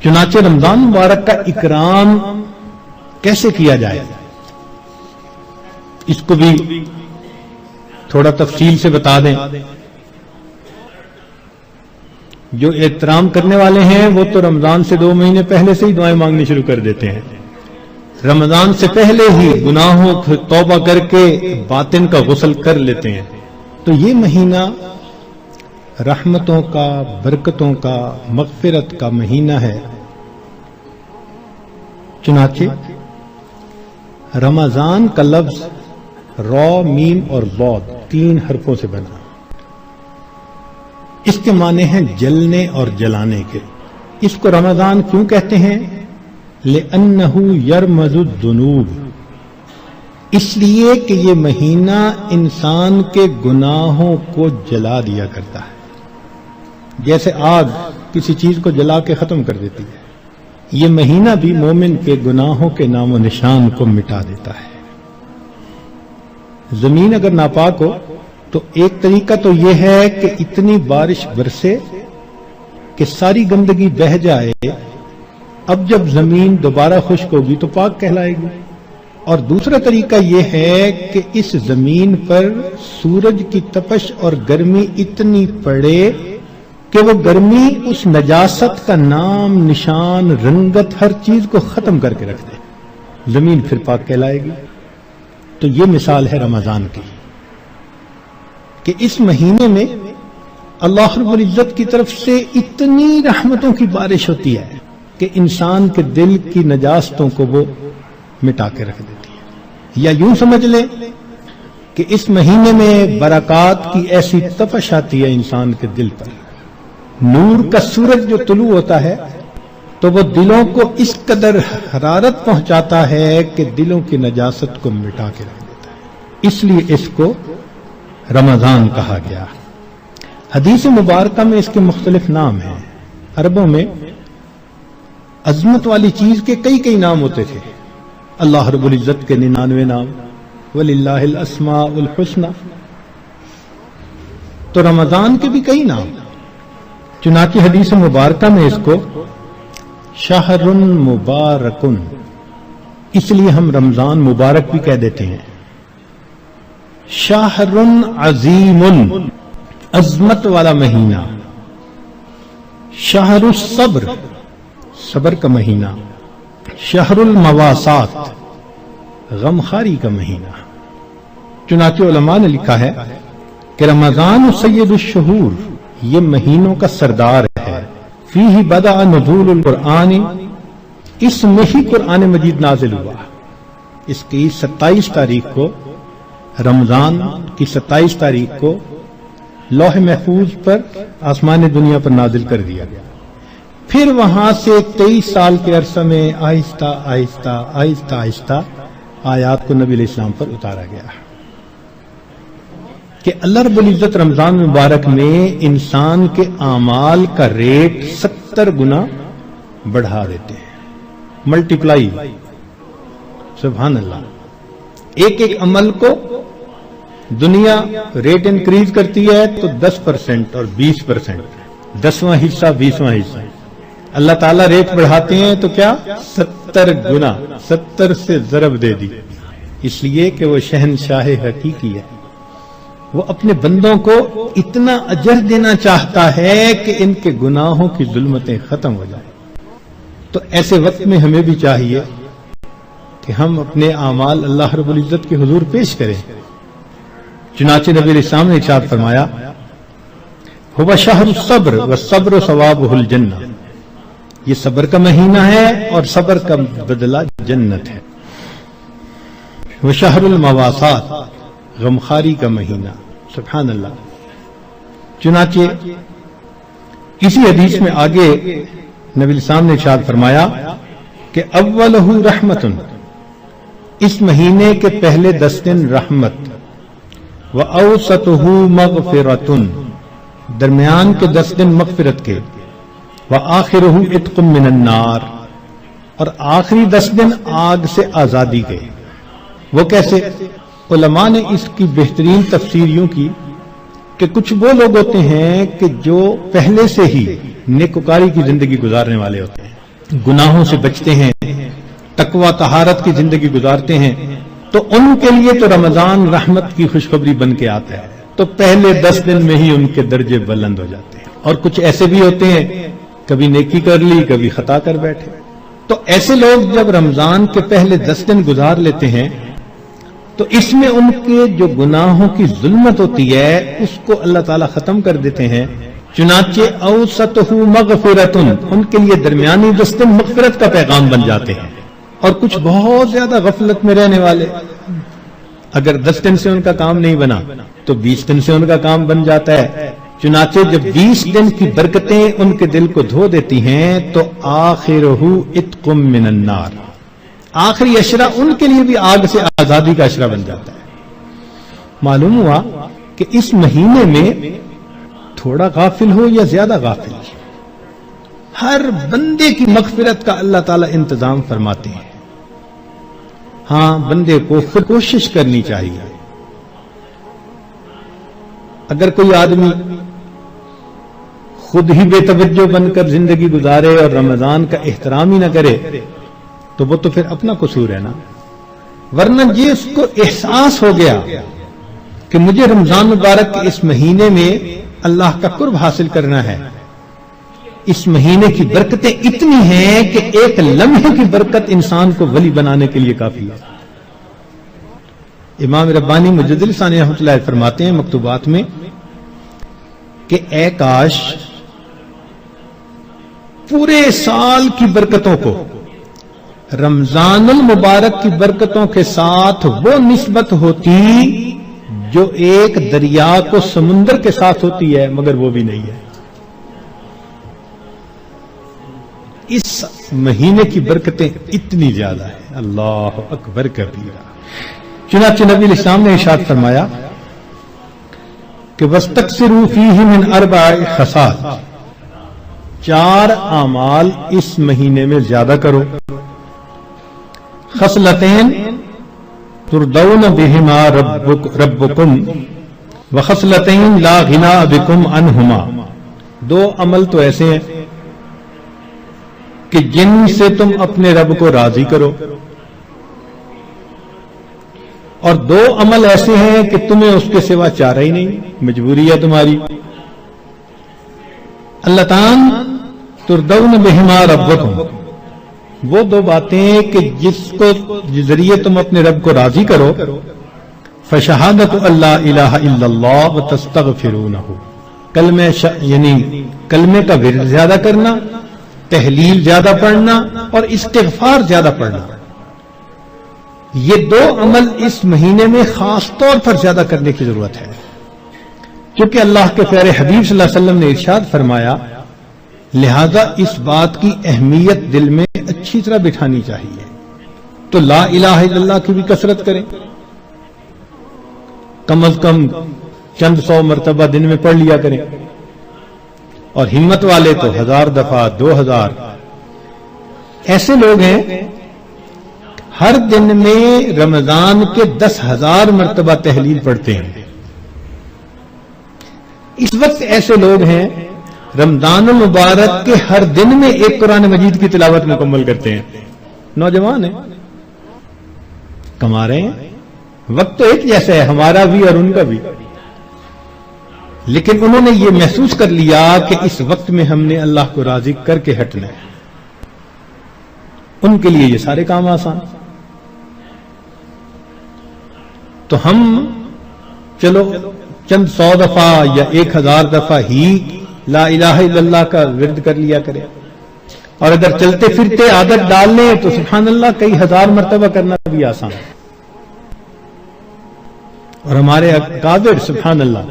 چنانچہ رمضان مبارک کا اکرام کیسے کیا جائے اس کو بھی تھوڑا تفصیل سے بتا دیں. جو احترام کرنے والے ہیں وہ تو رمضان سے 2 مہینے پہلے سے ہی دعائیں مانگنی شروع کر دیتے ہیں. رمضان سے پہلے ہی گناہوں کو توبہ کر کے باطن کا غسل کر لیتے ہیں. تو یہ مہینہ رحمتوں کا، برکتوں کا، مغفرت کا مہینہ ہے. چنانچہ رمضان کا لفظ را، میم اور ضاد 3 حرفوں سے بنا. اس کے معنی ہیں جلنے اور جلانے کے. اس کو رمضان کیوں کہتے ہیں؟ لِأَنَّهُ يَرْمَزُ الذُّنُوبَ، اس لیے کہ یہ مہینہ انسان کے گناہوں کو جلا دیا کرتا ہے. جیسے آگ کسی چیز کو جلا کے ختم کر دیتی ہے، یہ مہینہ بھی مومن کے گناہوں کے نام و نشان کو مٹا دیتا ہے. زمین اگر ناپاک ہو تو ایک طریقہ تو یہ ہے کہ اتنی بارش برسے کہ ساری گندگی بہہ جائے. اب جب زمین دوبارہ خشک ہوگی تو پاک کہلائے گی. اور دوسرا طریقہ یہ ہے کہ اس زمین پر سورج کی تپش اور گرمی اتنی پڑے کہ وہ گرمی اس نجاست کا نام، نشان، رنگت، ہر چیز کو ختم کر کے رکھ دے. زمین پھر پاک کہلائے گی. تو یہ مثال ہے رمضان کی کہ اس مہینے میں اللہ رب العزت کی طرف سے اتنی رحمتوں کی بارش ہوتی ہے کہ انسان کے دل کی نجاستوں کو وہ مٹا کے رکھ دیتی ہے. یا یوں سمجھ لیں کہ اس مہینے میں برکات کی ایسی تپش آتی ہے انسان کے دل پر. نور کا سورج جو طلوع ہوتا ہے تو وہ دلوں کو اس قدر حرارت پہنچاتا ہے کہ دلوں کی نجاست کو مٹا کے رکھ دیتا ہے. اس لیے اس کو رمضان کہا گیا. حدیث مبارکہ میں اس کے مختلف نام ہیں. عربوں میں عظمت والی چیز کے کئی نام ہوتے تھے. اللہ رب العزت کے 99 نام، وَلِلَّهِ الْأَسْمَاءُ الْحُسْنَى. تو رمضان کے بھی کئی نام. چنانچہ حدیث مبارکہ میں اس کو شہر مبارکن، اس لیے ہم رمضان مبارک بھی کہہ دیتے ہیں. شہر عظیم، عظمت والا مہینہ. شہر الصبر، صبر کا مہینہ. شہر المواسات، غمخاری کا مہینہ. چنانچہ علماء نے لکھا ہے کہ رمضان سید الشہور، یہ مہینوں کا سردار ہے. فیہ بدأ نزول القرآن، اس میں ہی قرآن مجید نازل ہوا. اس کی 27 تاریخ کو، رمضان کی 27 تاریخ کو لوح محفوظ پر آسمان دنیا پر نازل کر دیا گیا. پھر وہاں سے 23 سال کے عرصہ میں آہستہ آہستہ آہستہ آہستہ آیات کو نبی علیہ السلام پر اتارا گیا کہ اللہ رب العزت رمضان مبارک میں انسان کے اعمال کا ریٹ 70 گنا بڑھا دیتے ہیں. ملٹیپلائی، سبحان اللہ. ایک عمل کو دنیا ریٹ انکریز کرتی ہے تو 10% اور 20%، 10واں حصہ 20واں حصہ. اللہ تعالیٰ ریٹ بڑھاتے ہیں تو کیا 70 گنا، 70 سے ضرب دے دی. اس لیے کہ وہ شہنشاہ حقیقی ہے. وہ اپنے بندوں کو اتنا اجر دینا چاہتا ہے کہ ان کے گناہوں کی ظلمتیں ختم ہو جائیں. تو ایسے وقت میں ہمیں بھی چاہیے کہ ہم اپنے اعمال اللہ رب العزت کے حضور پیش کریں. چنانچہ نبی علیہ السلام نے ارشاد فرمایا، هو شہر الصبر والصبر ثوابہ الجنہ، یہ صبر کا مہینہ ہے اور صبر کا بدلہ جنت ہے. وشہر المواسات، غمخاری کا مہینہ. سبحان اللہ. چنانچہ اسی حدیث میں آگے نبی السلام نے ارشاد فرمایا کہ اولہ رحمت، اس مہینے کے پہلے 10 دن رحمت، وَأَوْسَطُهُ مَغْفِرَةٌ، درمیان کے 10 دن مغفرت کے، وَآخِرُهُ عِتْقٌ مِّنَ النَّارِ، اور آخری 10 دن آگ سے آزادی کے. وہ کیسے؟ علماء نے اس کی بہترین تفسیر یوں کی کہ کچھ وہ لوگ ہوتے ہیں کہ جو پہلے سے ہی نیکوکاری کی زندگی گزارنے والے ہوتے ہیں، गुनाहों से बचते हैं, तकवा तहारत की जिंदगी गुजारते हैं, तो उनके लिए तो रमजान रहमत की खुशखबरी बन के आता है। तो पहले 10 दिन में ही उनके दर्जे बुलंद हो जाते हैं। और कुछ ऐसे भी होते हैं, कभी नेकी कर ली, कभी खता कर बैठे। तो ऐसे लोग जब रमजान के पहले 10 दिन गुजार लेते हैं तो इसमें उनके जो गुनाहों की जुल्मत होती है उसको अल्लाह ताला खत्म कर देते हैं। चुनाचे औसतहु मगफिरतुन, उनके लिए दरमियानी 10 दिन मगफिरत का पैगाम बन जाते हैं। और कुछ बहुत ज्यादा गफलत में रहने वाले, अगर 10 दिन से उनका काम नहीं बना तो 20 दिन से उनका काम बन जाता है। चुनाचे जब 20 दिन की बरकतें उनके दिल को धो देती हैं तो आखिरहु इत्कुम मिनन नार, आखिरी अशरा उनके लिए भी आग से आजादी का अशरा बन जाता है। मालूम हुआ कि इस महीने में थोड़ा गाफिल हो या ज्यादा गाफिल, हर बंदे की मगफिरत का अल्लाह ताला इंतजाम फरमाते हैं। हां, बंदे को फिर कोशिश करनी चाहिए। अगर कोई आदमी खुद ही बेतवज्जो बनकर जिंदगी गुजारे और रमजान का एहतराम ही ना करे तो वो तो फिर अपना कसूर है ना। वरना ये उसको एहसास हो गया कि मुझे रमजान मुबारक के इस महीने में अल्लाह का कुर्ब हासिल करना है, इस महीने की बरकतें इतनी हैं कि एक लम्हे की बरकत इंसान को वली बनाने के लिए काफी है। इमाम रब्बानी मुजद्दिद सानी रहमतुल्लाह अलैह फरमाते हैं मकतूबात में कि ए काश पूरे साल की बरकतों को रमजानुल मुबारक की बरकतों के साथ वो निस्बत होती जो एक दरिया को समुंदर के साथ होती है, मगर वो भी नहीं है। इस महीने की बरकतें इतनी ज्यादा है, अल्लाह अकबर कबीरा। चुनांचे नबी इस्लाम ने इरशाद फरमाया कि वस्तक्सिरू फीही मिन अर्बा'i खसाल, 4 आमाल इस महीने में ज्यादा करो। खसलतैन तुरदौन बिहिमा रब्बुकुम व खसलतैन ला गिना बिकुम अनहुमा, 2 अमल तो ऐसे हैं कि जिनसे तुम अपने रब को राजी करो, और 2 अमल ऐसे हैं कि तुम्हें उसके सिवा चारा ही नहीं, मजबूरी है तुम्हारी। अल्लतान तुरदौन बिहिमा रब्बुकुम, वो 2 बातें कि जिसको जरिए तुम अपने रब को राजी करो। फशहादतु अल्ला इलाहा इल्लल्लाह व तस्तगफिरूनहु, कलमे यानी कलमे का विर्द ज्यादा करना, तहलील ज्यादा पढ़ना और इस्तिगफार ज्यादा पढ़ना। ये 2 अमल इस महीने में खास तौर पर ज्यादा करने की जरूरत है, क्योंकि अल्लाह के प्यारे हबीब सल्लल्लाहु अलैहि वसल्लम ने इरशाद फरमाया, लिहाजा इस बात की अहमियत दिल में अच्छी तरह बिठानी चाहिए। तो ला इलाहा इल्लल्लाह की भी कसरत करें, कम अज कम चंद 100 मरतबा दिन में पढ़ लिया करें, और हिम्मत वाले तो 1000 दफा 2000। ऐसे लोग हैं हर दिन में रमजान के 10,000 मरतबा तहलील पढ़ते हैं। इस वक्त ऐसे लोग हैं रमजानुल मुबारक के हर दिन में एक कुरान मजीद की तिलावत मुकम्मल करते हैं। नौजवान है, कमा रहे हैं, वक्त तो एक जैसा है हमारा भी और उनका भी, लेकिन उन्होंने ये महसूस कर लिया कि इस वक्त में हमने अल्लाह को राजी करके हटना है। उनके लिए ये सारे काम आसान। तो हम चलो चंद 100 दफा या 1000 दफा ही ला इलाहा इल्लल्लाह का विर्द कर लिया करें, और अगर चलते फिरते आदत डाल लें तो सुभान अल्लाह कई 1000 मरतबा करना भी आसान है। और हमारे अकाबिर सुभान अल्लाह,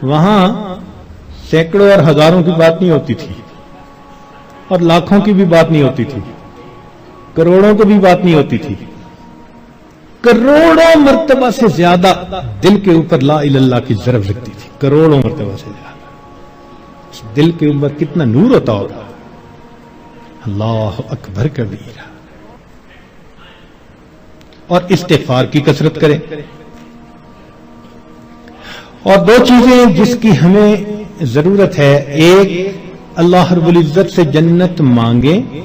वहां सैकड़ों और हजारों की बात नहीं होती थी, और लाखों की भी बात नहीं होती थी, करोड़ों की भी बात नहीं होती थी। करोड़ों मर्तबा से ज्यादा दिल के ऊपर ला इल्लल्लाह की ज़रब लगती थी, करोड़ों मर्तबा से ज्यादा। दिल के ऊपर कितना नूर होता होगा, अल्लाह अकबर कबीरा। और इस्तिग़फ़ार की कसरत करें। और 2 चीजें जिसकी हमें जरूरत है, एक اللہ رب العزت سے جنت مانگیں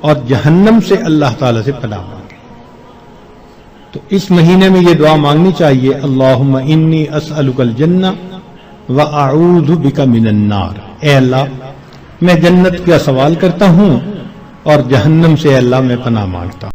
اور جہنم سے اللہ تعالی سے پناہ مانگیں۔ تو اس مہینے میں یہ دعا مانگنی چاہیے، اللہم انی اسألک الجنہ واعوذ بک من النار، اے اللہ میں جنت کا سوال کرتا ہوں اور جہنم سے اللہ میں پناہ مانگتا ہوں۔